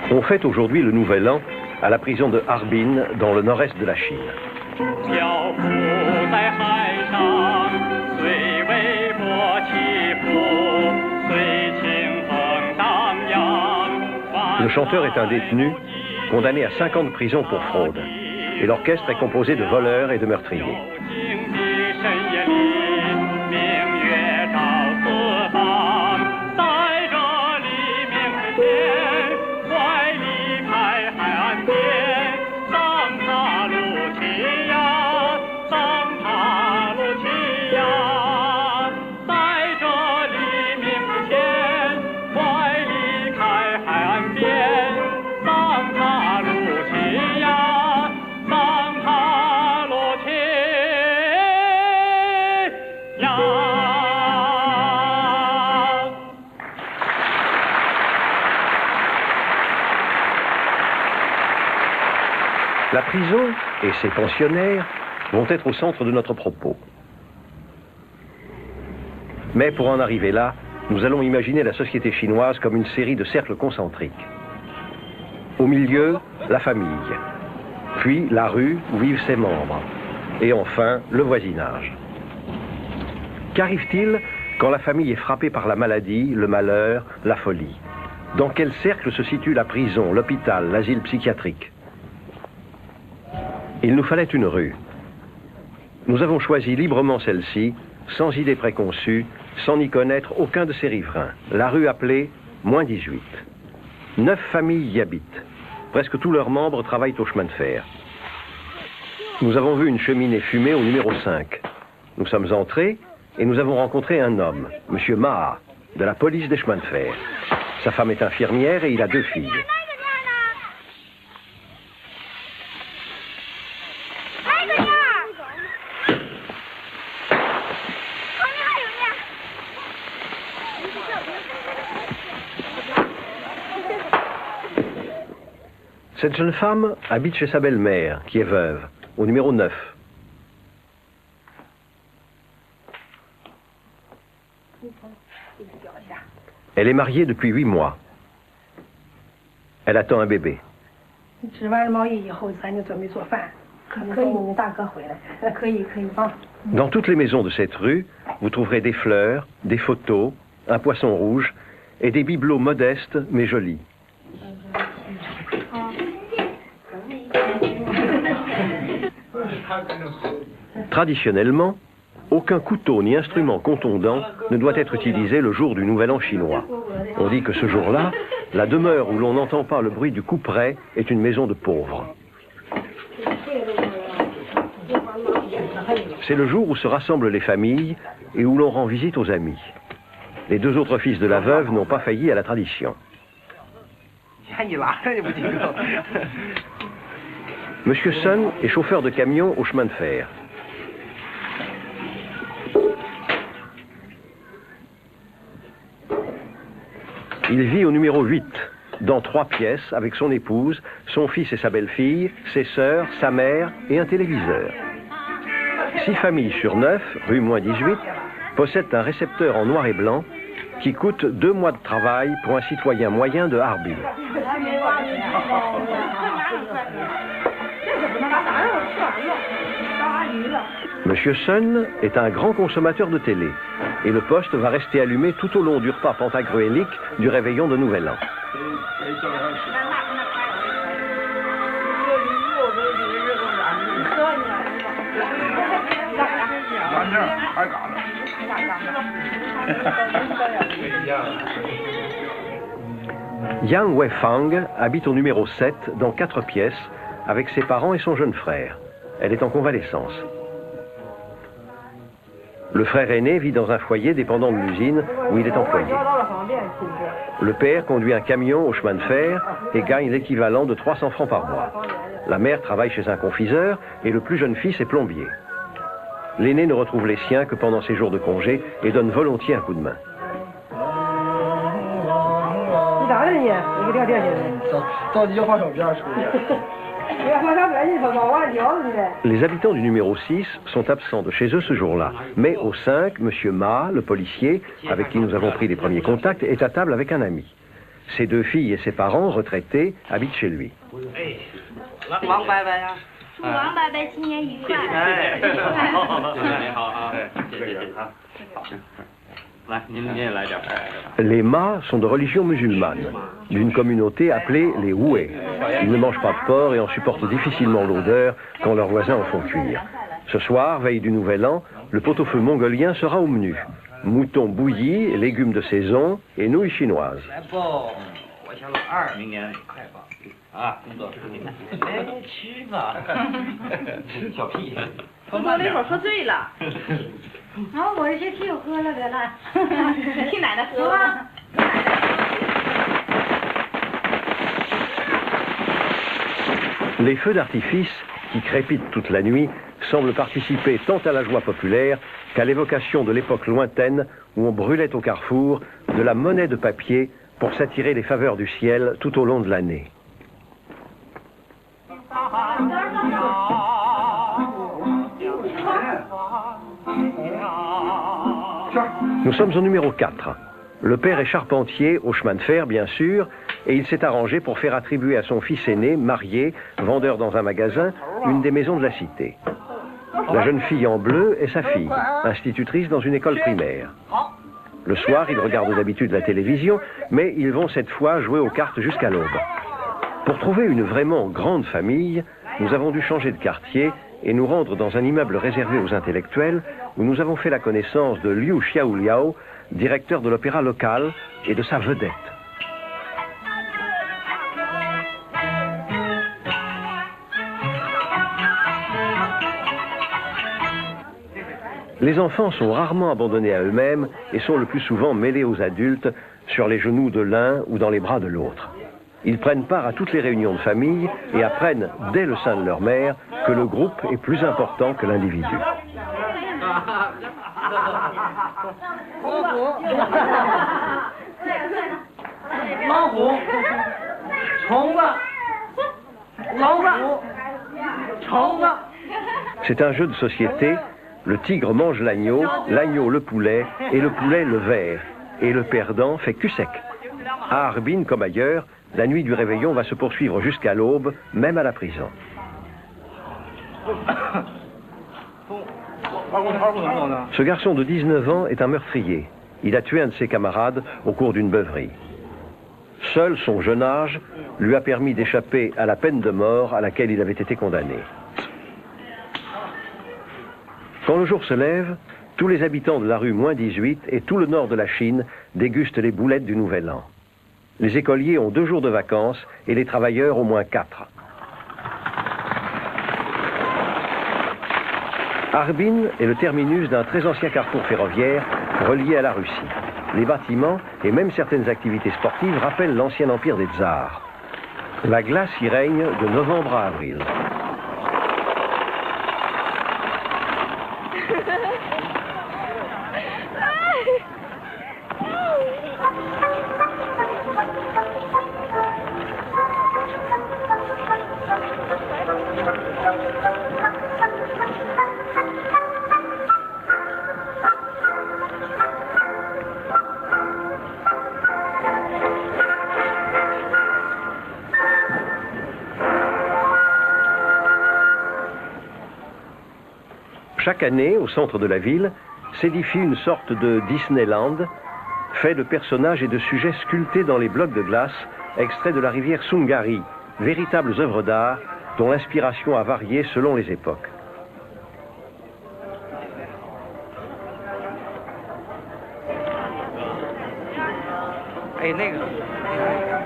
On fête aujourd'hui le Nouvel An à la prison de Harbin, dans le nord-est de la Chine. Le chanteur est un détenu condamné à 5 ans de prison pour fraude. Et l'orchestre est composé de voleurs et de meurtriers. La prison et ses pensionnaires vont être au centre de notre propos. Mais pour en arriver là, nous allons imaginer la société chinoise comme une série de cercles concentriques. Au milieu, la famille, puis la rue où vivent ses membres, et enfin le voisinage. Qu'arrive-t-il quand la famille est frappée par la maladie, le malheur, la folie? Dans quel cercle se situe la prison, l'hôpital, l'asile psychiatrique? Il nous fallait une rue. Nous avons choisi librement celle-ci, sans idée préconçue, sans n'y connaître aucun de ses riverains. La rue appelée -18. 9 familles y habitent. Presque tous leurs membres travaillent au chemin de fer. Nous avons vu une cheminée fumée au numéro 5. Nous sommes entrés et nous avons rencontré un homme, M. Ma, de la police des chemins de fer. Sa femme est infirmière et il a 2 filles. Cette jeune femme habite chez sa belle-mère, qui est veuve, au numéro 9. Elle est mariée depuis 8 mois. Elle attend un bébé. Dans toutes les maisons de cette rue, vous trouverez des fleurs, des photos, un poisson rouge et des bibelots modestes mais jolis. Traditionnellement, aucun couteau ni instrument contondant ne doit être utilisé le jour du Nouvel An chinois. On dit que ce jour-là, la demeure où l'on n'entend pas le bruit du couperet est une maison de pauvres. C'est le jour où se rassemblent les familles et où l'on rend visite aux amis. Les 2 autres fils de la veuve n'ont pas failli à la tradition. Monsieur Sun est chauffeur de camion au chemin de fer. Il vit au numéro 8, dans 3 pièces, avec son épouse, son fils et sa belle-fille, ses sœurs, sa mère et un téléviseur. 6 familles sur 9, rue -18, possèdent un récepteur en noir et blanc qui coûte 2 mois de travail pour un citoyen moyen de Harbin. Monsieur Sun est un grand consommateur de télé et le poste va rester allumé tout au long du repas pantagruélique du réveillon de Nouvel An. Yang Weifang habite au numéro 7 dans 4 pièces avec ses parents et son jeune frère. Elle est en convalescence. Le frère aîné vit dans un foyer dépendant de l'usine où il est employé. Le père conduit un camion au chemin de fer et gagne l'équivalent de 300 francs par mois. La mère travaille chez un confiseur et le plus jeune fils est plombier. L'aîné ne retrouve les siens que pendant ses jours de congé et donne volontiers un coup de main. Les habitants du numéro 6 sont absents de chez eux ce jour-là. Mais au 5, M. Ma, le policier, avec qui nous avons pris les premiers contacts, est à table avec un ami. Ses 2 filles et ses parents, retraités, habitent chez lui. Les Ma sont de religion musulmane, d'une communauté appelée les Houé. Ils ne mangent pas de porc et en supportent difficilement l'odeur quand leurs voisins en font cuire. Ce soir, veille du Nouvel An, le pot-au-feu mongolien sera au menu. Moutons bouillis, légumes de saison et nouilles chinoises. Les feux d'artifice, qui crépitent toute la nuit, semblent participer tant à la joie populaire qu'à l'évocation de l'époque lointaine où on brûlait au carrefour de la monnaie de papier pour s'attirer les faveurs du ciel tout au long de l'année. Nous sommes au numéro 4. Le père est charpentier au chemin de fer, bien sûr, et il s'est arrangé pour faire attribuer à son fils aîné, marié, vendeur dans un magasin, une des maisons de la cité. La jeune fille en bleu est sa fille, institutrice dans une école primaire. Le soir, ils regardent d'habitude la télévision, mais ils vont cette fois jouer aux cartes jusqu'à l'aube. Pour trouver une vraiment grande famille, nous avons dû changer de quartier et nous rendre dans un immeuble réservé aux intellectuels où nous avons fait la connaissance de Liu Xiaoliao, directeur de l'opéra local, et de sa vedette. Les enfants sont rarement abandonnés à eux-mêmes et sont le plus souvent mêlés aux adultes sur les genoux de l'un ou dans les bras de l'autre. Ils prennent part à toutes les réunions de famille et apprennent dès le sein de leur mère que le groupe est plus important que l'individu. C'est un jeu de société. Le tigre mange l'agneau, l'agneau le poulet et le poulet le ver. Et le perdant fait cul sec. À Harbin, comme ailleurs, la nuit du réveillon va se poursuivre jusqu'à l'aube, même à la prison. Ce garçon de 19 ans est un meurtrier. Il a tué un de ses camarades au cours d'une beuverie. Seul son jeune âge lui a permis d'échapper à la peine de mort à laquelle il avait été condamné. Quand le jour se lève, tous les habitants de la rue -18 et tout le nord de la Chine dégustent les boulettes du Nouvel An. Les écoliers ont 2 jours de vacances et les travailleurs au moins 4. Harbin est le terminus d'un très ancien carrefour ferroviaire relié à la Russie. Les bâtiments et même certaines activités sportives rappellent l'ancien empire des tsars. La glace y règne de novembre à avril. Chaque année, au centre de la ville, s'édifie une sorte de Disneyland, fait de personnages et de sujets sculptés dans les blocs de glace, extraits de la rivière Sungari, véritables œuvres d'art dont l'inspiration a varié selon les époques.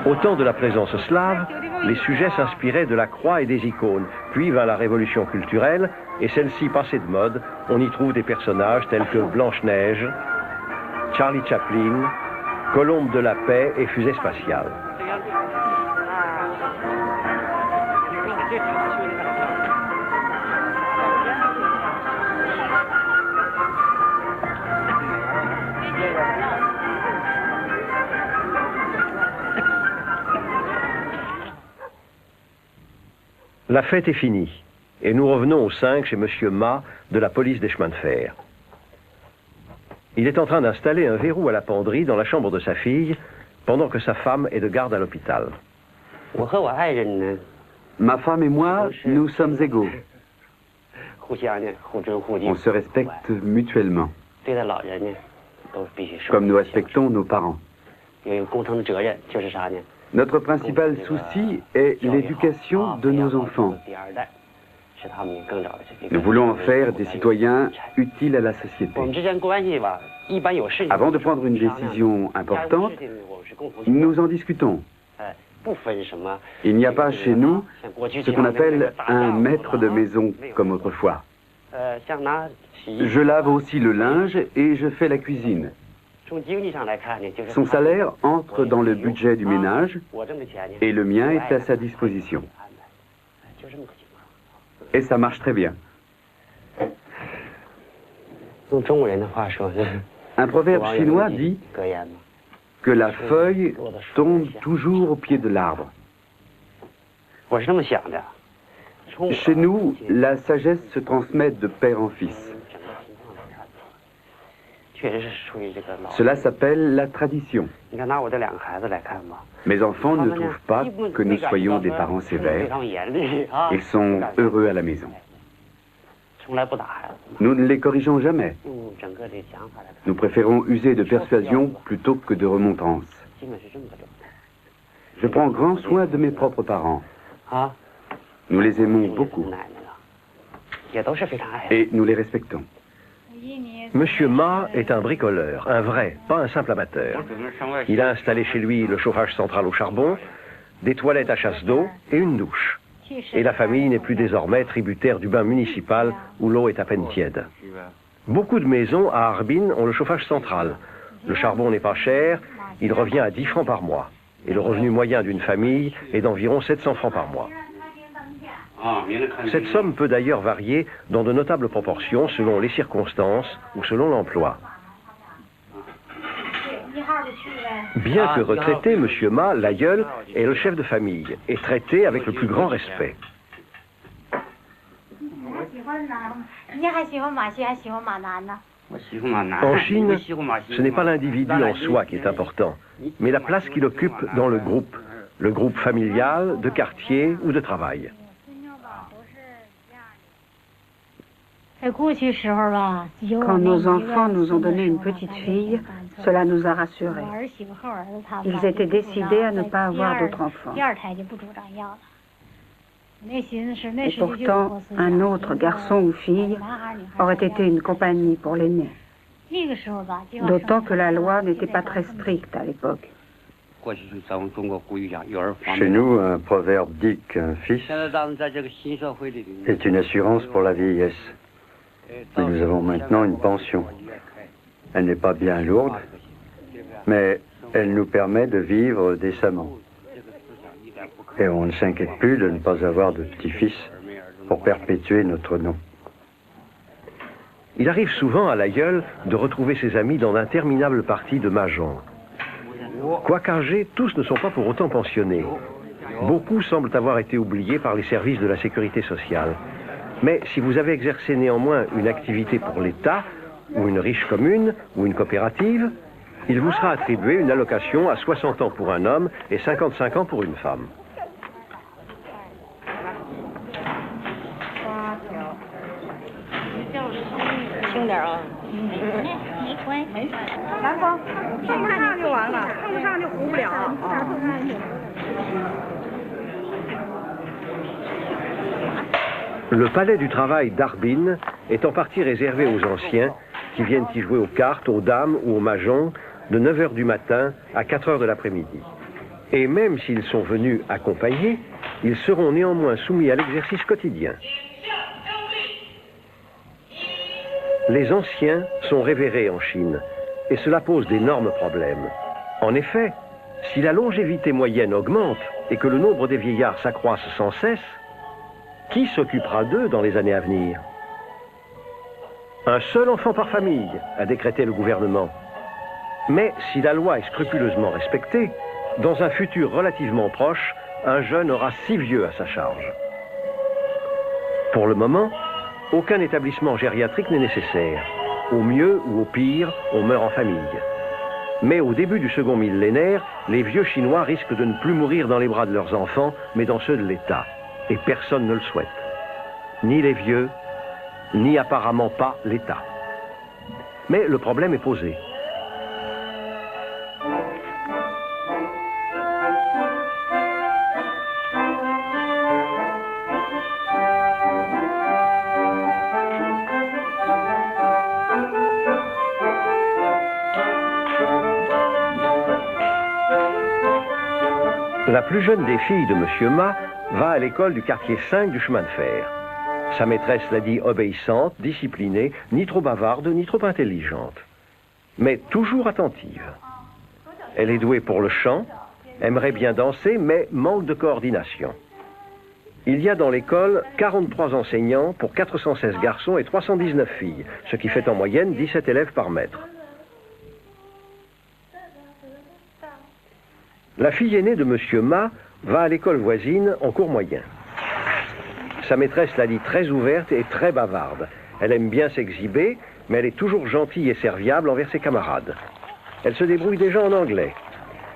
Au temps de la présence slave, les sujets s'inspiraient de la croix et des icônes. Puis vint la révolution culturelle, et celle-ci passait de mode. On y trouve des personnages tels que Blanche-Neige, Charlie Chaplin, Colombe de la Paix et Fusée spatiale. La fête est finie, et nous revenons au 5 chez Monsieur Ma de la police des chemins de fer. Il est en train d'installer un verrou à la penderie dans la chambre de sa fille, pendant que sa femme est de garde à l'hôpital. Ma femme et moi, nous sommes égaux. On se respecte mutuellement, comme nous respectons nos parents. Notre principal souci est l'éducation de nos enfants. Nous voulons en faire des citoyens utiles à la société. Avant de prendre une décision importante, nous en discutons. Il n'y a pas chez nous ce qu'on appelle un maître de maison comme autrefois. Je lave aussi le linge et je fais la cuisine. Son salaire entre dans le budget du ménage et le mien est à sa disposition. Et ça marche très bien. Un proverbe chinois dit que la feuille tombe toujours au pied de l'arbre. Chez nous, la sagesse se transmet de père en fils. Cela s'appelle la tradition. Mes enfants ne trouvent pas que nous soyons des parents sévères. Ils sont heureux à la maison. Nous ne les corrigeons jamais. Nous préférons user de persuasion plutôt que de remontrance. Je prends grand soin de mes propres parents. Nous les aimons beaucoup. Et nous les respectons. Monsieur Ma est un bricoleur, un vrai, pas un simple amateur. Il a installé chez lui le chauffage central au charbon, des toilettes à chasse d'eau et une douche. Et la famille n'est plus désormais tributaire du bain municipal où l'eau est à peine tiède. Beaucoup de maisons à Harbin ont le chauffage central. Le charbon n'est pas cher, il revient à 10 francs par mois. Et le revenu moyen d'une famille est d'environ 700 francs par mois. Cette somme peut d'ailleurs varier dans de notables proportions selon les circonstances ou selon l'emploi. Bien que retraité, M. Ma, l'aïeul, est le chef de famille et traité avec le plus grand respect. En Chine, ce n'est pas l'individu en soi qui est important, mais la place qu'il occupe dans le groupe familial, de quartier ou de travail. Quand nos enfants nous ont donné une petite fille, cela nous a rassurés. Ils étaient décidés à ne pas avoir d'autres enfants. Et pourtant, un autre garçon ou fille aurait été une compagnie pour l'aîné. D'autant que la loi n'était pas très stricte à l'époque. Chez nous, un proverbe dit qu'un fils est une assurance pour la vieillesse. Et nous avons maintenant une pension. Elle n'est pas bien lourde, mais elle nous permet de vivre décemment. Et on ne s'inquiète plus de ne pas avoir de petit-fils pour perpétuer notre nom. Il arrive souvent à l'aïeul de retrouver ses amis dans d'interminables parties de mahjong. Quoiqu'âgés, tous ne sont pas pour autant pensionnés. Beaucoup semblent avoir été oubliés par les services de la sécurité sociale. Mais si vous avez exercé néanmoins une activité pour l'État, ou une riche commune, ou une coopérative, il vous sera attribué une allocation à 60 ans pour un homme et 55 ans pour une femme. Le palais du travail d'Harbin est en partie réservé aux anciens qui viennent y jouer aux cartes, aux dames ou aux mahjong de 9 h du matin à 4 h de l'après-midi. Et même s'ils sont venus accompagnés, ils seront néanmoins soumis à l'exercice quotidien. Les anciens sont révérés en Chine et cela pose d'énormes problèmes. En effet, si la longévité moyenne augmente et que le nombre des vieillards s'accroisse sans cesse, qui s'occupera d'eux dans les années à venir? Un seul enfant par famille, a décrété le gouvernement. Mais si la loi est scrupuleusement respectée, dans un futur relativement proche, un jeune aura 6 vieux à sa charge. Pour le moment, aucun établissement gériatrique n'est nécessaire. Au mieux ou au pire, on meurt en famille. Mais au début du second millénaire, les vieux Chinois risquent de ne plus mourir dans les bras de leurs enfants, mais dans ceux de l'État. Et personne ne le souhaite. Ni les vieux, ni apparemment pas l'État. Mais le problème est posé. La plus jeune des filles de M. Ma va à l'école du quartier 5 du chemin de fer. Sa maîtresse l'a dit obéissante, disciplinée, ni trop bavarde, ni trop intelligente. Mais toujours attentive. Elle est douée pour le chant, aimerait bien danser, mais manque de coordination. Il y a dans l'école 43 enseignants pour 416 garçons et 319 filles, ce qui fait en moyenne 17 élèves par maître. La fille aînée de M. Ma va à l'école voisine en cours moyen. Sa maîtresse l'a dit très ouverte et très bavarde. Elle aime bien s'exhiber, mais elle est toujours gentille et serviable envers ses camarades. Elle se débrouille déjà en anglais.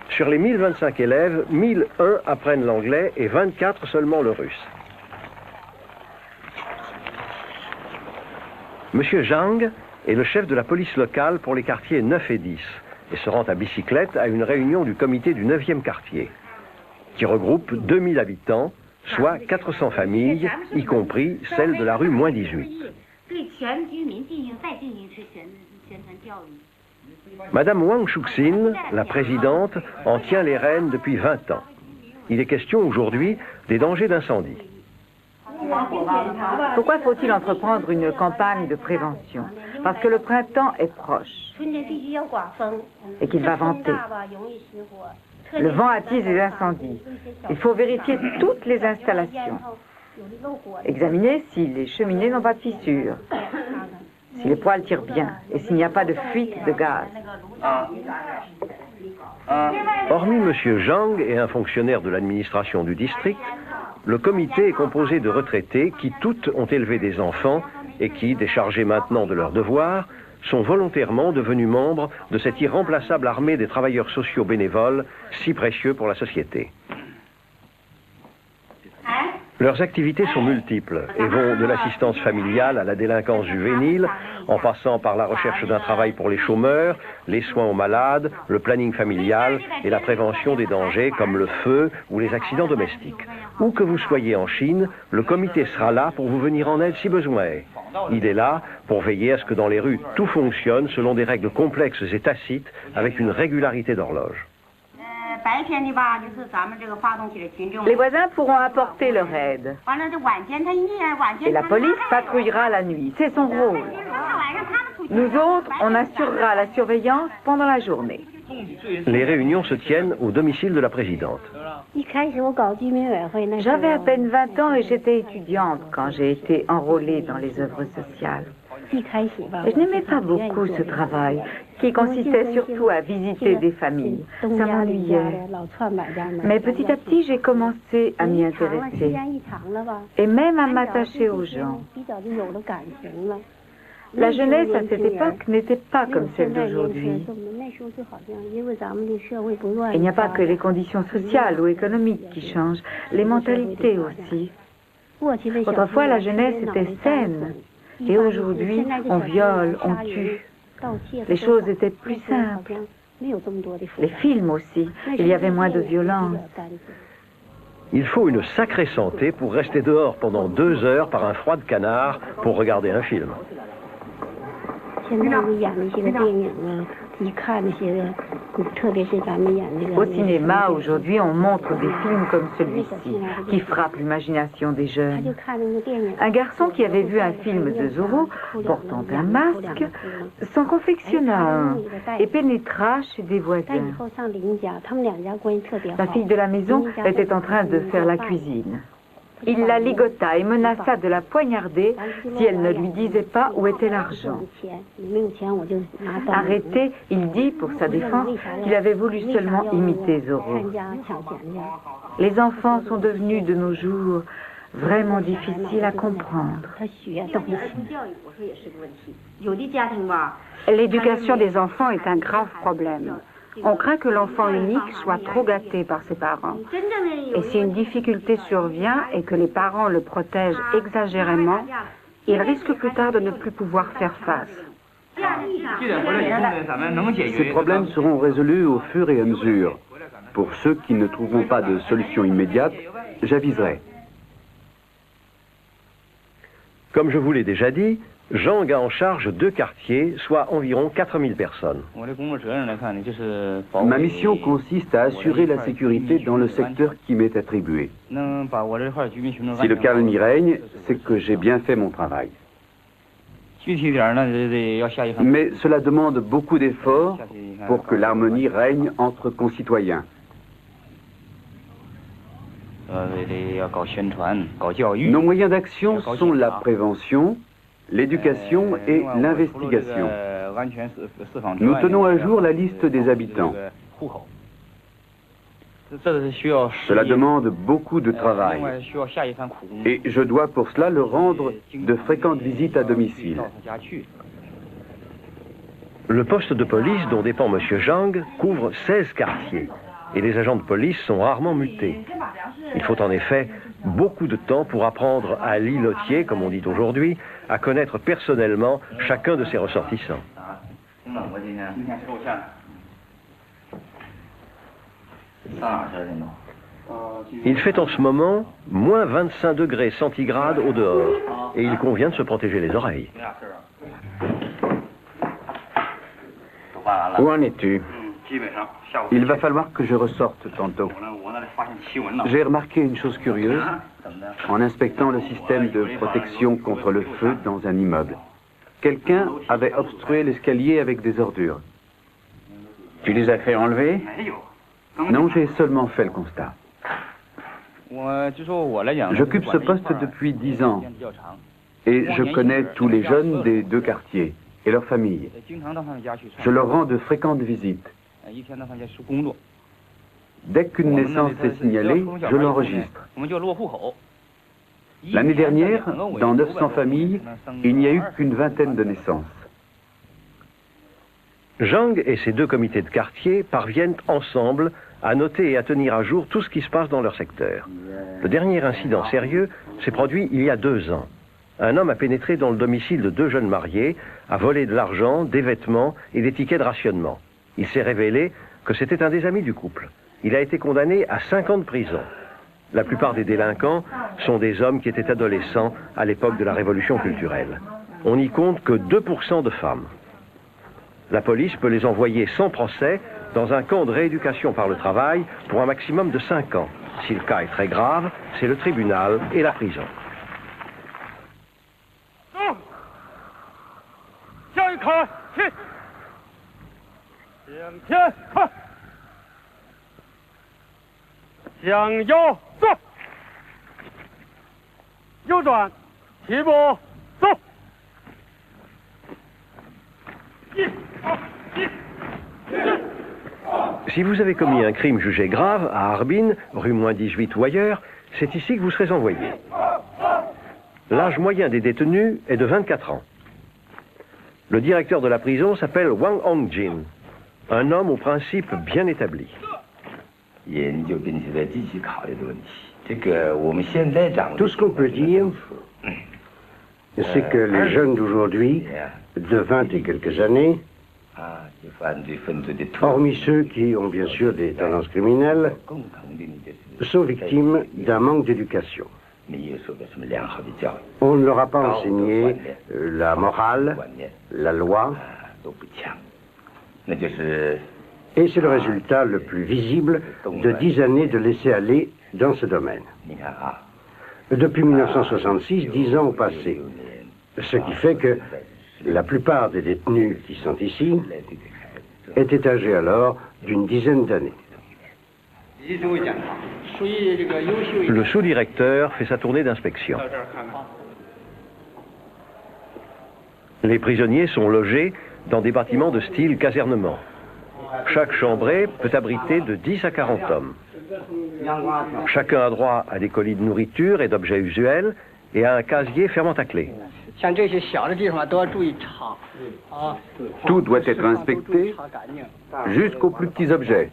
Sur les 1025 élèves, 1001 apprennent l'anglais et 24 seulement le russe. M. Zhang est le chef de la police locale pour les quartiers 9 et 10 et se rend à bicyclette à une réunion du comité du 9e quartier, qui regroupe 2000 habitants, soit 400 familles, y compris celle de la rue -18. Madame Wang Shuxin, la présidente, en tient les rênes depuis 20 ans. Il est question aujourd'hui des dangers d'incendie. Pourquoi faut-il entreprendre une campagne de prévention? Parce que le printemps est proche et qu'il va venter. Le vent attise les incendies. Il faut vérifier toutes les installations. Examiner si les cheminées n'ont pas de fissures, si les poêles tirent bien et s'il n'y a pas de fuite de gaz. Hormis M. Zhang et un fonctionnaire de l'administration du district, le comité est composé de retraités qui toutes ont élevé des enfants et qui, déchargés maintenant de leurs devoirs, sont volontairement devenus membres de cette irremplaçable armée des travailleurs sociaux bénévoles, si précieux pour la société. Leurs activités sont multiples et vont de l'assistance familiale à la délinquance juvénile, en passant par la recherche d'un travail pour les chômeurs, les soins aux malades, le planning familial et la prévention des dangers comme le feu ou les accidents domestiques. Où que vous soyez en Chine, le comité sera là pour vous venir en aide si besoin est. Il est là pour veiller à ce que dans les rues, tout fonctionne selon des règles complexes et tacites avec une régularité d'horloge. Les voisins pourront apporter leur aide. Et la police patrouillera la nuit. C'est son rôle. Nous autres, on assurera la surveillance pendant la journée. Les réunions se tiennent au domicile de la présidente. J'avais à peine 20 ans et j'étais étudiante quand j'ai été enrôlée dans les œuvres sociales. Et je n'aimais pas beaucoup ce travail, qui consistait surtout à visiter des familles. Ça m'ennuyait. Mais petit à petit, j'ai commencé à m'y intéresser, et même à m'attacher aux gens. La jeunesse à cette époque n'était pas comme celle d'aujourd'hui. Il n'y a pas que les conditions sociales ou économiques qui changent, les mentalités aussi. Autrefois, la jeunesse était saine. Et aujourd'hui, on viole, on tue. Les choses étaient plus simples. Les films aussi, il y avait moins de violence. Il faut une sacrée santé pour rester dehors pendant 2 heures par un froid de canard pour regarder un film. Au cinéma, aujourd'hui, on montre des films comme celui-ci, qui frappent l'imagination des jeunes. Un garçon qui avait vu un film de Zorro, portant un masque, s'en confectionna un et pénétra chez des voisins. La fille de la maison était en train de faire la cuisine. Il la ligota et menaça de la poignarder si elle ne lui disait pas où était l'argent. Arrêté, il dit, pour sa défense, qu'il avait voulu seulement imiter Zorro. Les enfants sont devenus de nos jours vraiment difficiles à comprendre. L'éducation des enfants est un grave problème. On craint que l'enfant unique soit trop gâté par ses parents. Et si une difficulté survient et que les parents le protègent exagérément, il risque plus tard de ne plus pouvoir faire face. Ces problèmes seront résolus au fur et à mesure. Pour ceux qui ne trouveront pas de solution immédiate, j'aviserai. Comme je vous l'ai déjà dit, Zhang a en charge 2 quartiers, soit environ 4000 personnes. Ma mission consiste à assurer la sécurité dans le secteur qui m'est attribué. Si le calme y règne, c'est que j'ai bien fait mon travail. Mais cela demande beaucoup d'efforts pour que l'harmonie règne entre concitoyens. Nos moyens d'action sont la prévention, l'éducation et l'investigation. Nous tenons à jour la liste des habitants. Cela demande beaucoup de travail. Et je dois pour cela leur rendre de fréquentes visites à domicile. Le poste de police dont dépend M. Zhang couvre 16 quartiers. Et les agents de police sont rarement mutés. Il faut en effet beaucoup de temps pour apprendre à l'îlotier, comme on dit aujourd'hui, à connaître personnellement chacun de ses ressortissants. Il fait en ce moment moins 25 degrés centigrades au dehors et il convient de se protéger les oreilles. Où en es-tu? Il va falloir que je ressorte tantôt. J'ai remarqué une chose curieuse en inspectant le système de protection contre le feu dans un immeuble. Quelqu'un avait obstrué l'escalier avec des ordures. Tu les as fait enlever? Non, j'ai seulement fait le constat. J'occupe ce poste depuis 10 ans et je connais tous les jeunes des 2 quartiers et leurs familles. Je leur rends de fréquentes visites. Dès qu'une naissance est signalée, je l'enregistre. L'année dernière, dans 900 familles, il n'y a eu qu'une vingtaine de naissances. Zhang et ses 2 comités de quartier parviennent ensemble à noter et à tenir à jour tout ce qui se passe dans leur secteur. Le dernier incident sérieux s'est produit il y a 2 ans. Un homme a pénétré dans le domicile de 2 jeunes mariés, a volé de l'argent, des vêtements et des tickets de rationnement. Il s'est révélé que c'était un des amis du couple. Il a été condamné à 5 ans de prison. La plupart des délinquants sont des hommes qui étaient adolescents à l'époque de la révolution culturelle. On n'y compte que 2% de femmes. La police peut les envoyer sans procès dans un camp de rééducation par le travail pour un maximum de 5 ans. Si le cas est très grave, c'est le tribunal et la prison. Si vous avez commis un crime jugé grave à Harbin, rue -18 ou ailleurs, c'est ici que vous serez envoyé. L'âge moyen des détenus est de 24 ans. Le directeur de la prison s'appelle Wang Hongjin, un homme au principe bien établi. Tout ce qu'on peut dire, c'est que les jeunes d'aujourd'hui, de 20 et quelques années, hormis ceux qui ont bien sûr des tendances criminelles, sont victimes d'un manque d'éducation. On ne leur a pas enseigné la morale, la loi, et c'est le résultat le plus visible de 10 années de laisser-aller dans ce domaine. Depuis 1966, 10 ans ont passé, ce qui fait que la plupart des détenus qui sont ici étaient âgés alors d'une dizaine d'années. Le sous-directeur fait sa tournée d'inspection. Les prisonniers sont logés dans des bâtiments de style casernement. Chaque chambrée peut abriter de 10 à 40 hommes. Chacun a droit à des colis de nourriture et d'objets usuels et à un casier fermant à clé. Tout doit être inspecté jusqu'aux plus petits objets.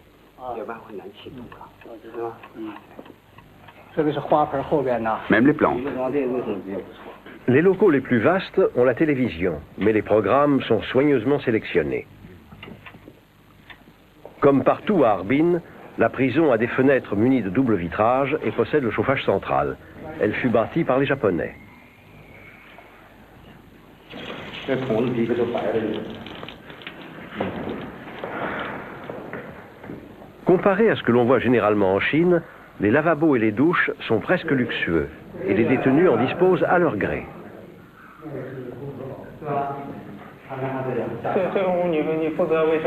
Même les plantes. Les locaux les plus vastes ont la télévision, mais les programmes sont soigneusement sélectionnés. Comme partout à Harbin, la prison a des fenêtres munies de double vitrage et possède le chauffage central. Elle fut bâtie par les Japonais. Comparé à ce que l'on voit généralement en Chine, les lavabos et les douches sont presque luxueux et les détenus en disposent à leur gré.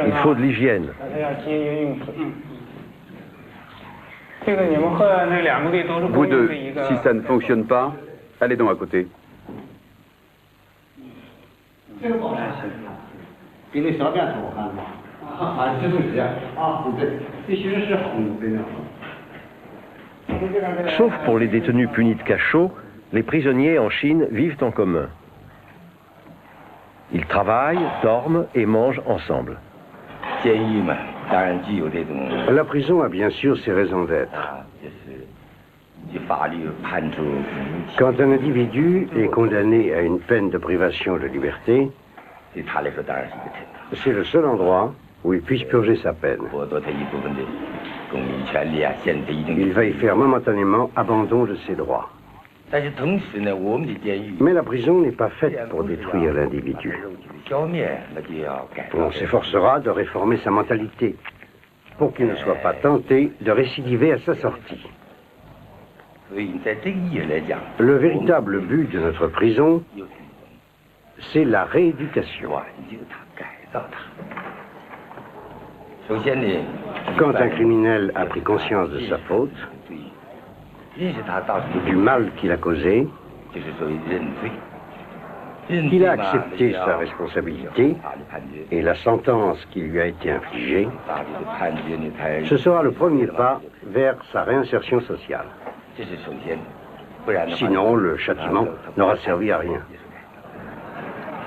Il faut de l'hygiène. Vous deux, si ça ne fonctionne pas, allez donc à côté. Sauf pour les détenus punis de cachot, les prisonniers en Chine vivent en commun. Ils travaillent, dorment et mangent ensemble. La prison a bien sûr ses raisons d'être. Quand un individu est condamné à une peine de privation de liberté, c'est le seul endroit où il puisse purger sa peine. Il va y faire momentanément abandon de ses droits. Mais la prison n'est pas faite pour détruire l'individu. On s'efforcera de réformer sa mentalité pour qu'il ne soit pas tenté de récidiver à sa sortie. Le véritable but de notre prison, c'est la rééducation. Quand un criminel a pris conscience de sa faute, du mal qu'il a causé, qu'il a accepté sa responsabilité et la sentence qui lui a été infligée, ce sera le premier pas vers sa réinsertion sociale. Sinon, le châtiment n'aura servi à rien.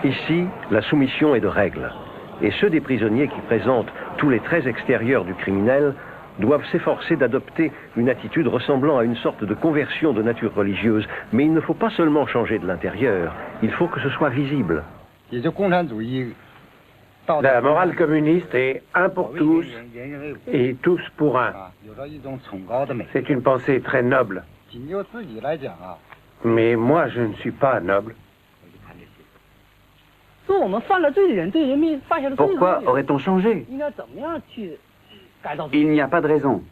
Ici, la soumission est de règle. Et ceux des prisonniers qui présentent tous les traits extérieurs du criminel doivent s'efforcer d'adopter une attitude ressemblant à une sorte de conversion de nature religieuse. Mais il ne faut pas seulement changer de l'intérieur, il faut que ce soit visible. La morale communiste est un pour tous et tous pour un. C'est une pensée très noble. Mais moi, je ne suis pas noble. Pourquoi aurait-on changé? Il n'y a pas de raison.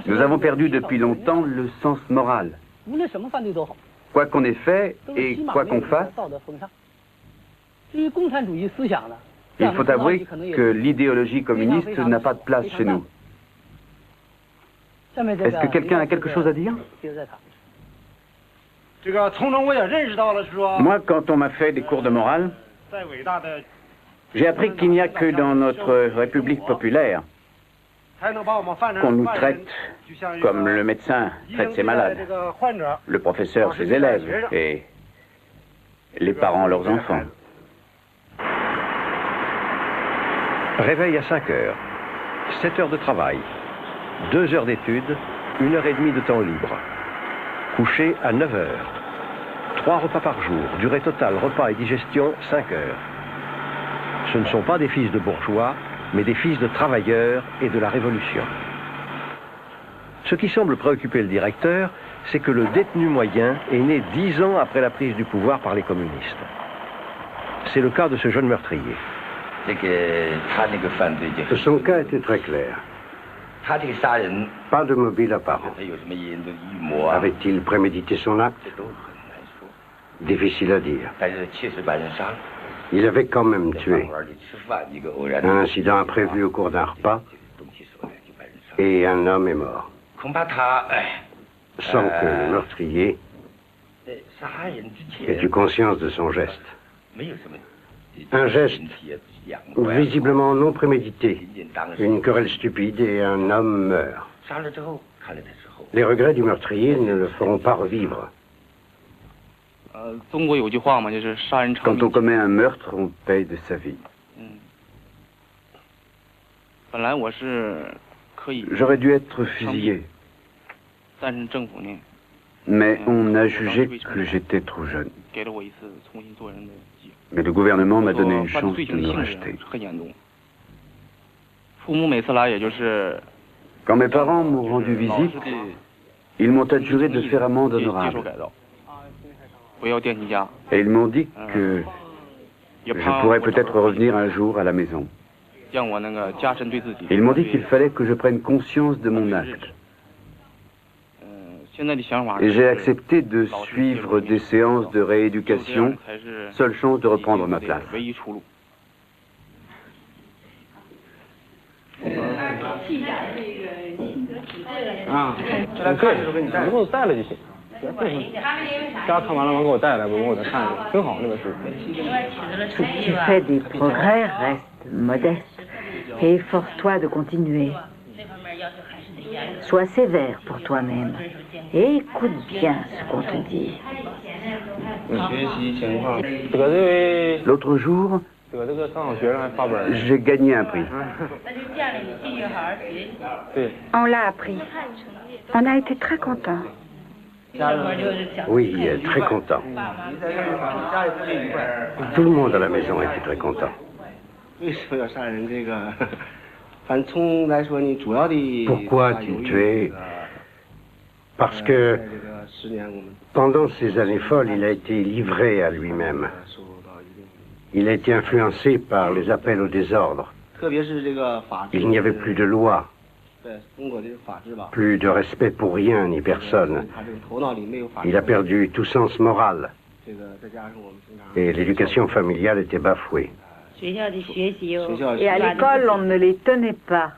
Nous avons perdu depuis longtemps le sens moral. Quoi qu'on ait fait et quoi qu'on fasse, il faut avouer que l'idéologie communiste n'a pas de place chez nous. Est-ce que quelqu'un a quelque chose à dire? Moi, quand on m'a fait des cours de morale, j'ai appris qu'il n'y a que dans notre République populaire qu'on nous traite comme le médecin traite ses malades, le professeur ses élèves et les parents leurs enfants. Réveil à 5 heures, 7 heures de travail, 2 heures d'études, 1 heure et demie de temps libre. Coucher à 9 heures. 3 repas par jour, durée totale, repas et digestion, 5 heures. Ce ne sont pas des fils de bourgeois, mais des fils de travailleurs et de la Révolution. Ce qui semble préoccuper le directeur, c'est que le détenu moyen est né 10 ans après la prise du pouvoir par les communistes. C'est le cas de ce jeune meurtrier. Son cas était très clair. Pas de mobile apparent. Avait-il prémédité son acte? Difficile à dire. Il avait quand même tué. Un incident imprévu au cours d'un repas et un homme est mort. Sans que le meurtrier ait eu conscience de son geste. Un geste visiblement non prémédité. Une querelle stupide et un homme meurt. Les regrets du meurtrier ne le feront pas revivre. Quand on commet un meurtre, on paye de sa vie. J'aurais dû être fusillé. Mais on a jugé que j'étais trop jeune. Mais le gouvernement m'a donné une chance de me racheter. Quand mes parents m'ont rendu visite, ils m'ont adjuré de faire amende honorable. Et ils m'ont dit que je pourrais peut-être revenir un jour à la maison. Ils m'ont dit qu'il fallait que je prenne conscience de mon acte. Et j'ai accepté de suivre des séances de rééducation, seule chance de reprendre ma place. Tu fais des progrès, reste modeste et efforce-toi de continuer. Sois sévère pour toi-même et écoute bien ce qu'on te dit. L'autre jour, j'ai gagné un prix. On l'a appris. On a été très contents. Oui, très content. Tout le monde à la maison était très content. Pourquoi as-tu tué? Parce que pendant ces années folles, il a été livré à lui-même. Il a été influencé par les appels au désordre. Il n'y avait plus de loi, plus de respect pour rien ni personne. Il a perdu tout sens moral. Et l'éducation familiale était bafouée. Et à l'école, on ne les tenait pas.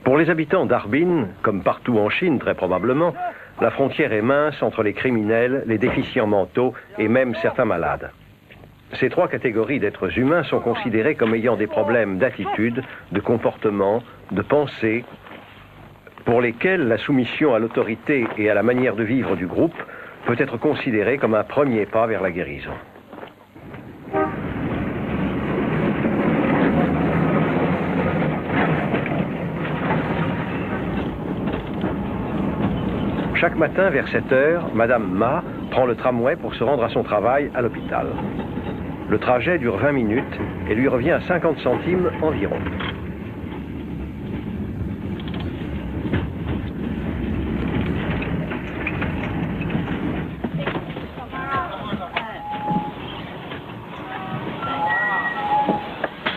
Pour les habitants d'Harbin, comme partout en Chine très probablement, la frontière est mince entre les criminels, les déficients mentaux et même certains malades. Ces trois catégories d'êtres humains sont considérées comme ayant des problèmes d'attitude, de comportement, de pensée, pour lesquels la soumission à l'autorité et à la manière de vivre du groupe peut être considérée comme un premier pas vers la guérison. Chaque matin, vers 7 heures, Madame Ma prend le tramway pour se rendre à son travail à l'hôpital. Le trajet dure 20 minutes et lui revient à 50 centimes environ.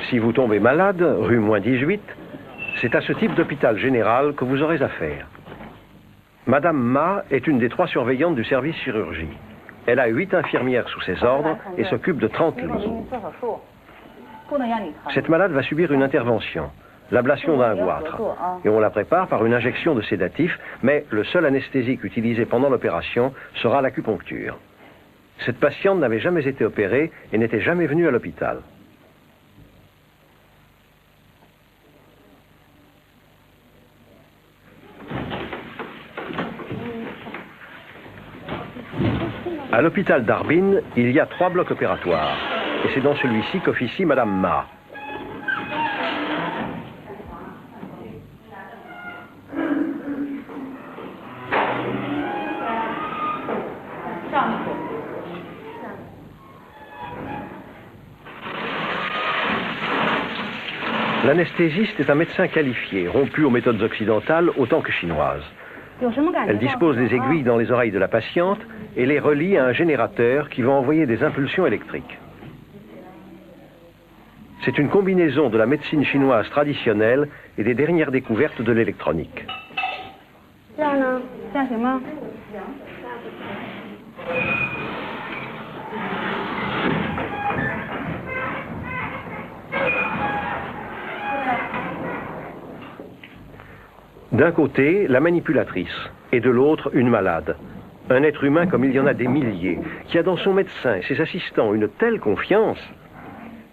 Si vous tombez malade, rue -18, c'est à ce type d'hôpital général que vous aurez affaire. Madame Ma est une des 3 surveillantes du service chirurgie. Elle a 8 infirmières sous ses ordres et s'occupe de 30 lits. Cette malade va subir une intervention, l'ablation d'un goitre, et on la prépare par une injection de sédatif, mais le seul anesthésique utilisé pendant l'opération sera l'acupuncture. Cette patiente n'avait jamais été opérée et n'était jamais venue à l'hôpital. À l'hôpital d'Harbin, il y a 3 blocs opératoires. Et c'est dans celui-ci qu'officie Madame Ma. L'anesthésiste est un médecin qualifié, rompu aux méthodes occidentales autant que chinoises. Elle dispose des aiguilles dans les oreilles de la patiente et les relie à un générateur qui va envoyer des impulsions électriques. C'est une combinaison de la médecine chinoise traditionnelle et des dernières découvertes de l'électronique. D'un côté, la manipulatrice, et de l'autre, une malade. Un être humain comme il y en a des milliers, qui a dans son médecin et ses assistants une telle confiance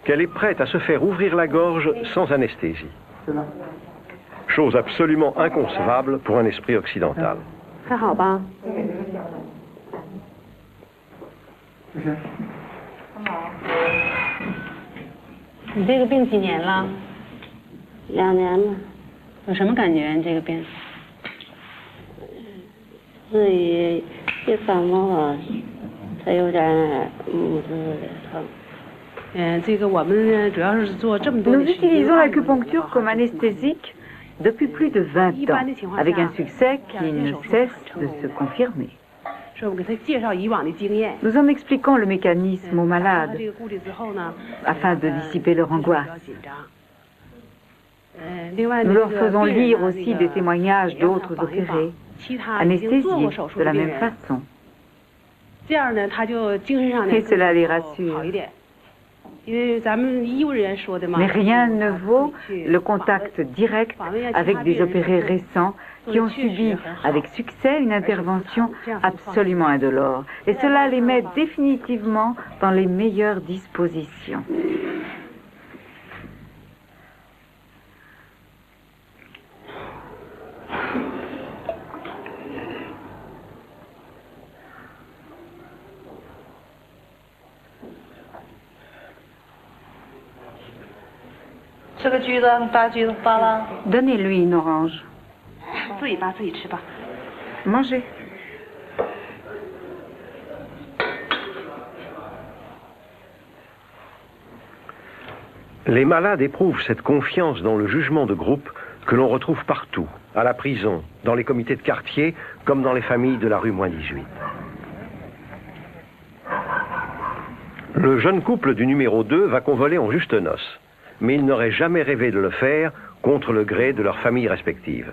qu'elle est prête à se faire ouvrir la gorge sans anesthésie. Chose absolument inconcevable pour un esprit occidental. Nous utilisons l'acupuncture comme anesthésique depuis plus de 20 ans, avec un succès qui ne cesse de se confirmer. Nous en expliquons le mécanisme aux malades, afin de dissiper leur angoisse. Nous leur faisons lire aussi des témoignages d'autres opérés, anesthésiés de la même façon. Et cela les rassure. Mais rien ne vaut le contact direct avec des opérés récents qui ont subi avec succès une intervention absolument indolore. Et cela les met définitivement dans les meilleures dispositions. Donnez-lui une orange. Mangez. Les malades éprouvent cette confiance dans le jugement de groupe que l'on retrouve partout, à la prison, dans les comités de quartier, comme dans les familles de la rue -18. Le jeune couple du numéro 2 va convoler en juste noces, mais ils n'auraient jamais rêvé de le faire contre le gré de leurs familles respectives.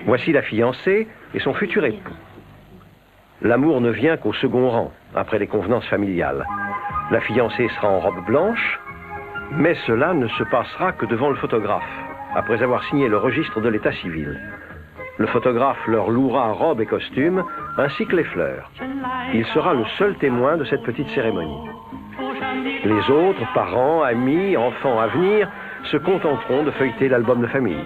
Voici la fiancée et son futur époux. L'amour ne vient qu'au second rang, après les convenances familiales. La fiancée sera en robe blanche, mais cela ne se passera que devant le photographe, après avoir signé le registre de l'état civil. Le photographe leur louera robe et costume, ainsi que les fleurs. Il sera le seul témoin de cette petite cérémonie. Les autres, parents, amis, enfants à venir, se contenteront de feuilleter l'album de famille.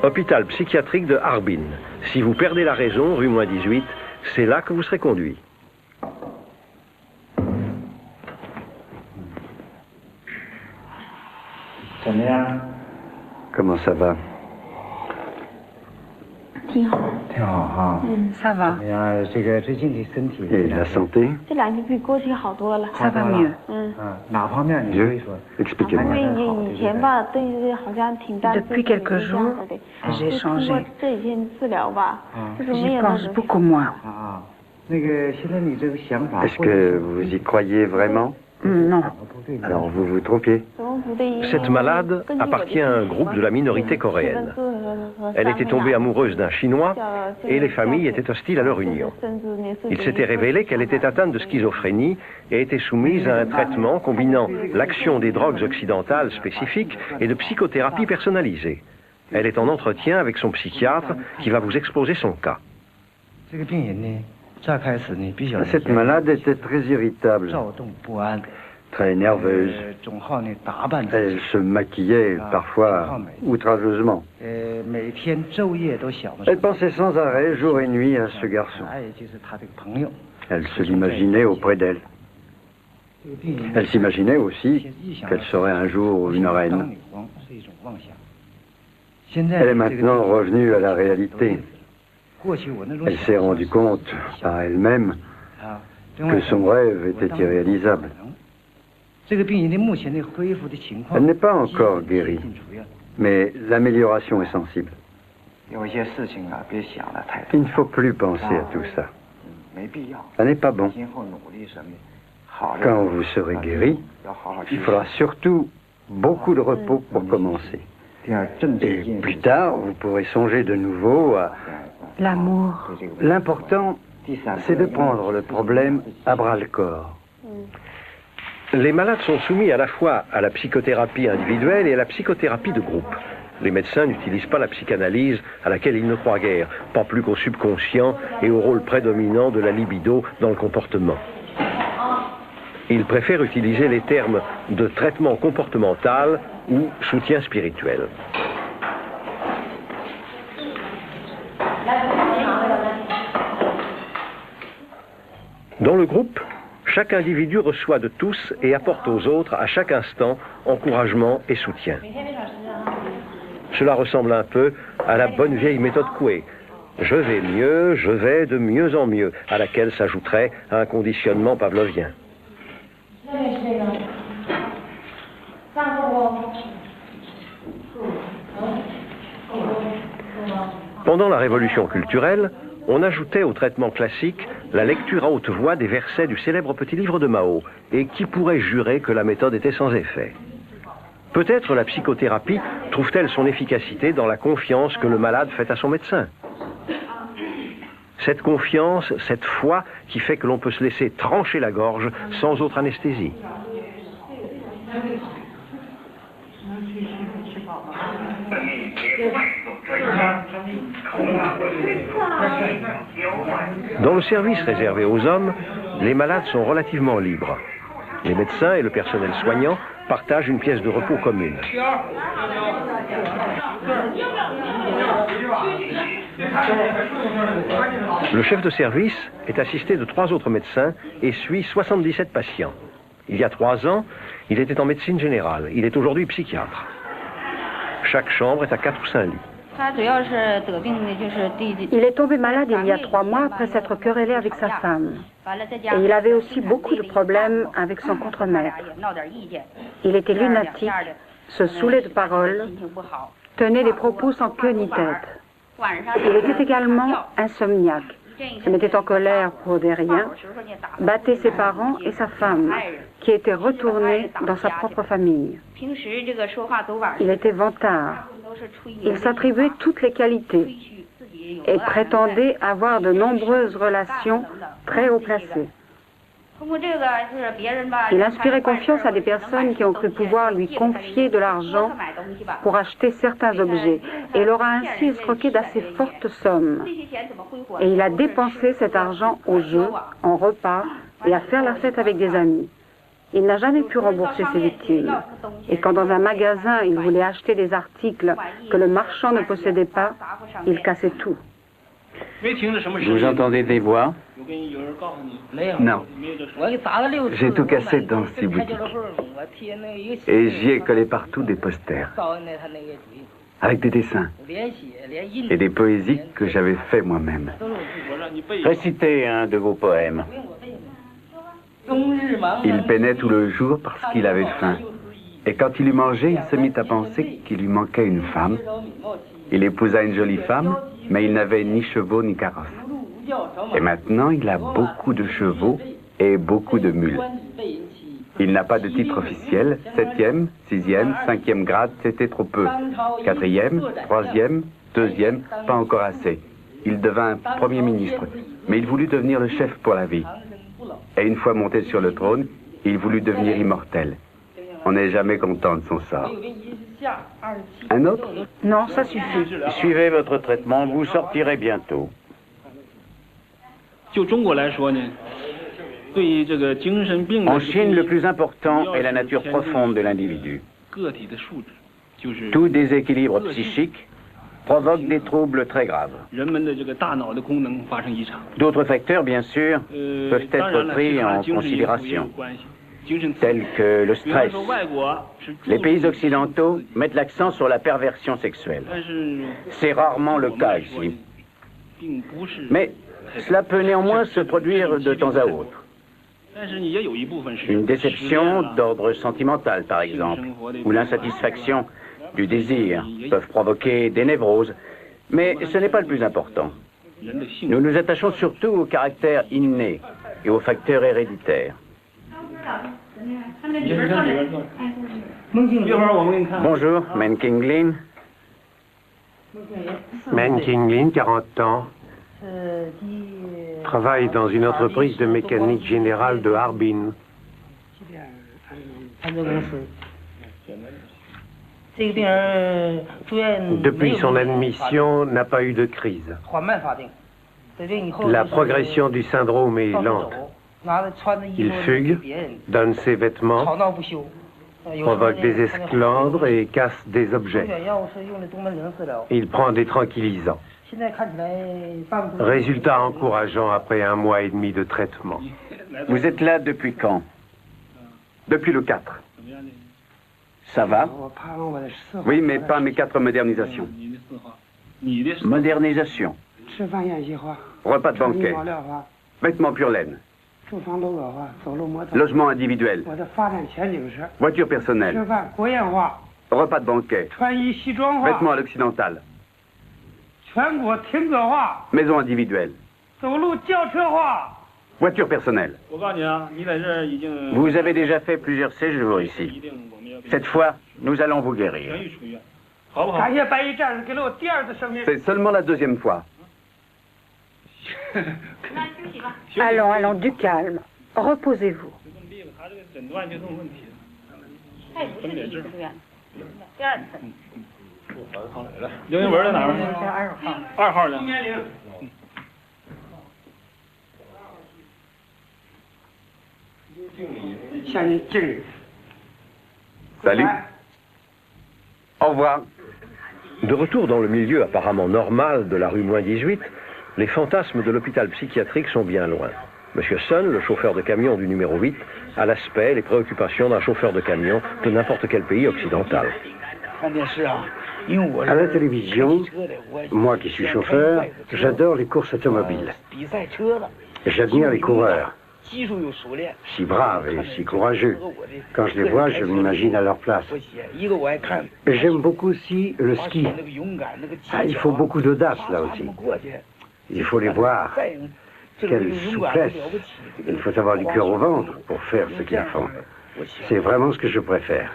Hôpital psychiatrique de Harbin. Si vous perdez la raison, rue -18, c'est là que vous serez conduit. Comment ça va? Ça va. Et la santé? Ça va mieux. Mieux? Expliquez-moi. Depuis quelques jours, j'ai changé. J'y pense beaucoup moins. Est-ce que vous y croyez vraiment? Non. Alors vous vous trompiez. Cette malade appartient à un groupe de la minorité coréenne. Elle était tombée amoureuse d'un Chinois et les familles étaient hostiles à leur union. Il s'était révélé qu'elle était atteinte de schizophrénie et était soumise à un traitement combinant l'action des drogues occidentales spécifiques et de psychothérapie personnalisée. Elle est en entretien avec son psychiatre qui va vous exposer son cas. Cette malade était très irritable, très nerveuse. Elle se maquillait parfois outrageusement. Elle pensait sans arrêt, jour et nuit, à ce garçon. Elle se l'imaginait auprès d'elle. Elle s'imaginait aussi qu'elle serait un jour une reine. Elle est maintenant revenue à la réalité. Elle s'est rendue compte par elle-même que son rêve était irréalisable. Elle n'est pas encore guérie, mais l'amélioration est sensible. Il ne faut plus penser à tout ça. Ça n'est pas bon. Quand vous serez guéri, il faudra surtout beaucoup de repos pour commencer. Et plus tard, vous pourrez songer de nouveau à... L'amour. L'important, c'est de prendre le problème à bras-le-corps. Les malades sont soumis à la fois à la psychothérapie individuelle et à la psychothérapie de groupe. Les médecins n'utilisent pas la psychanalyse à laquelle ils ne croient guère, pas plus qu'au subconscient et au rôle prédominant de la libido dans le comportement. Ils préfèrent utiliser les termes de traitement comportemental ou soutien spirituel. Dans le groupe, chaque individu reçoit de tous et apporte aux autres à chaque instant encouragement et soutien. Cela ressemble un peu à la bonne vieille méthode Coué. Je vais mieux, je vais de mieux en mieux, à laquelle s'ajouterait un conditionnement pavlovien. Pendant la Révolution culturelle, on ajoutait au traitement classique la lecture à haute voix des versets du célèbre petit livre de Mao, et qui pourrait jurer que la méthode était sans effet? Peut-être la psychothérapie trouve-t-elle son efficacité dans la confiance que le malade fait à son médecin. Cette confiance, cette foi qui fait que l'on peut se laisser trancher la gorge sans autre anesthésie. Dans le service réservé aux hommes, les malades sont relativement libres. Les médecins et le personnel soignant partagent une pièce de repos commune. Le chef de service est assisté de 3 autres médecins et suit 77 patients. Il y a 3 ans, il était en médecine générale. Il est aujourd'hui psychiatre. Chaque chambre est à 4 ou 5 lits. Il est tombé malade il y a 3 mois après s'être querellé avec sa femme. Et il avait aussi beaucoup de problèmes avec son contremaître. Il était lunatique, se saoulait de paroles, tenait des propos sans queue ni tête. Il était également insomniaque, se mettait en colère pour des riens, battait ses parents et sa femme, qui étaient retournés dans sa propre famille. Il était vantard. Il s'attribuait toutes les qualités et prétendait avoir de nombreuses relations très haut placées. Il inspirait confiance à des personnes qui ont cru pouvoir lui confier de l'argent pour acheter certains objets et leur a ainsi escroqué d'assez fortes sommes. Et il a dépensé cet argent au jeu, en repas et à faire la fête avec des amis. Il n'a jamais pu rembourser ses victimes. Et quand dans un magasin, il voulait acheter des articles que le marchand ne possédait pas, il cassait tout. Vous entendez des voix? Non. J'ai tout cassé dans ces boutiques. Et j'y ai collé partout des posters. Avec des dessins. Et des poésies que j'avais fait moi-même. Récitez un de vos poèmes. Il peinait tout le jour parce qu'il avait faim. Et quand il eut mangé, il se mit à penser qu'il lui manquait une femme. Il épousa une jolie femme, mais il n'avait ni chevaux ni carrosse. Et maintenant, il a beaucoup de chevaux et beaucoup de mules. Il n'a pas de titre officiel. 7e, 6e, 5e grade, c'était trop peu. 4e, 3e, 2e, pas encore assez. Il devint Premier ministre, mais il voulut devenir le chef pour la vie. Et une fois monté sur le trône, il voulut devenir immortel. On n'est jamais content de son sort. Un autre? Non, ça suffit. Suivez votre traitement, vous sortirez bientôt. En Chine, le plus important est la nature profonde de l'individu. Tout déséquilibre psychique provoque des troubles très graves. D'autres facteurs, bien sûr, peuvent être pris en considération, tels que le stress. Les pays occidentaux mettent l'accent sur la perversion sexuelle. C'est rarement le cas ici. Mais cela peut néanmoins se produire de temps à autre. Une déception d'ordre sentimental, par exemple, ou l'insatisfaction du désir peuvent provoquer des névroses, mais ce n'est pas le plus important. Nous nous attachons surtout au caractère inné et aux facteurs héréditaires. Bonjour, Men Kinglin. Men Kinglin, 40 ans, travaille dans une entreprise de mécanique générale de Harbin. Depuis son admission, n'a pas eu de crise. La progression du syndrome est lente. Il fugue, donne ses vêtements, provoque des esclandres et casse des objets. Il prend des tranquillisants. Résultat encourageant après 1 mois et demi de traitement. Vous êtes là depuis quand? Depuis le 4. Ça va? Oui, mais pas mes 4 modernisations. Modernisation. Repas de banquet. Vêtements pure laine. Logement individuel. Voiture personnelle. Repas de banquet. Vêtements à l'occidental. Maison individuelle. Voiture personnelle. Vous avez déjà fait plusieurs séjours ici. Cette fois, nous allons vous guérir. C'est seulement la 2e fois. Allons, allons, du calme. Reposez-vous. Salut. Au revoir. De retour dans le milieu apparemment normal de la rue -18, les fantasmes de l'hôpital psychiatrique sont bien loin. Monsieur Sun, le chauffeur de camion du numéro 8, a l'aspect et les préoccupations d'un chauffeur de camion de n'importe quel pays occidental. À la télévision, moi qui suis chauffeur, j'adore les courses automobiles. J'admire les coureurs, si braves et si courageux. Quand je les vois, je m'imagine à leur place. J'aime beaucoup aussi le ski. Il faut beaucoup d'audace là aussi. Il faut les voir. Quelle souplesse. Il faut avoir du cœur au ventre pour faire ce qu'ils font. C'est vraiment ce que je préfère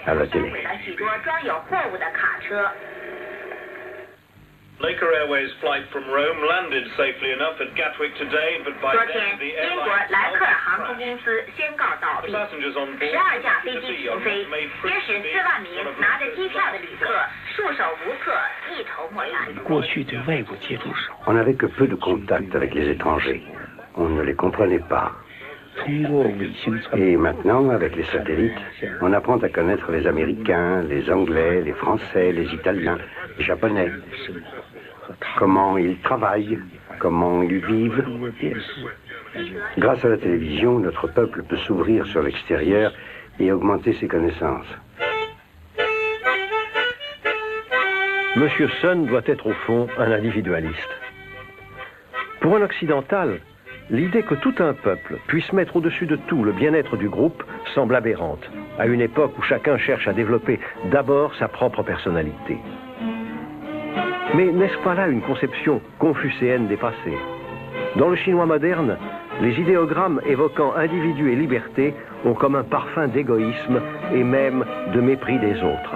à la télé. Laker Airways flight from Rome landed safely enough at Gatwick today, but by then the airline the passengers on board made On n'avait que peu de contact avec les étrangers. On ne les comprenait pas. Et maintenant, avec les satellites, on apprend à connaître les Américains, les Anglais, les Français, les Italiens, les Japonais. Comment ils travaillent, comment ils vivent. Grâce à la télévision, notre peuple peut s'ouvrir sur l'extérieur et augmenter ses connaissances. Monsieur Sun doit être au fond un individualiste. Pour un occidental, l'idée que tout un peuple puisse mettre au-dessus de tout le bien-être du groupe semble aberrante, à une époque où chacun cherche à développer d'abord sa propre personnalité. Mais n'est-ce pas là une conception confucéenne dépassée? Dans le chinois moderne, les idéogrammes évoquant individu et liberté ont comme un parfum d'égoïsme et même de mépris des autres.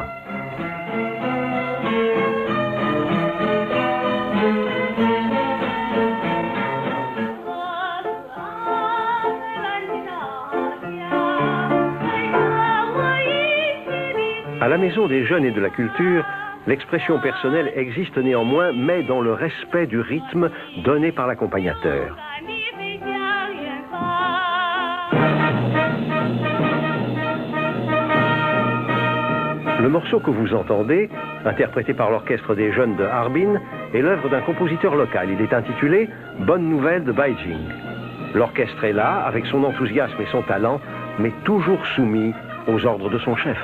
À la Maison des Jeunes et de la Culture, l'expression personnelle existe néanmoins, mais dans le respect du rythme donné par l'accompagnateur. Le morceau que vous entendez, interprété par l'orchestre des jeunes de Harbin, est l'œuvre d'un compositeur local. Il est intitulé « Bonne nouvelle de Beijing ». L'orchestre est là, avec son enthousiasme et son talent, mais toujours soumis aux ordres de son chef.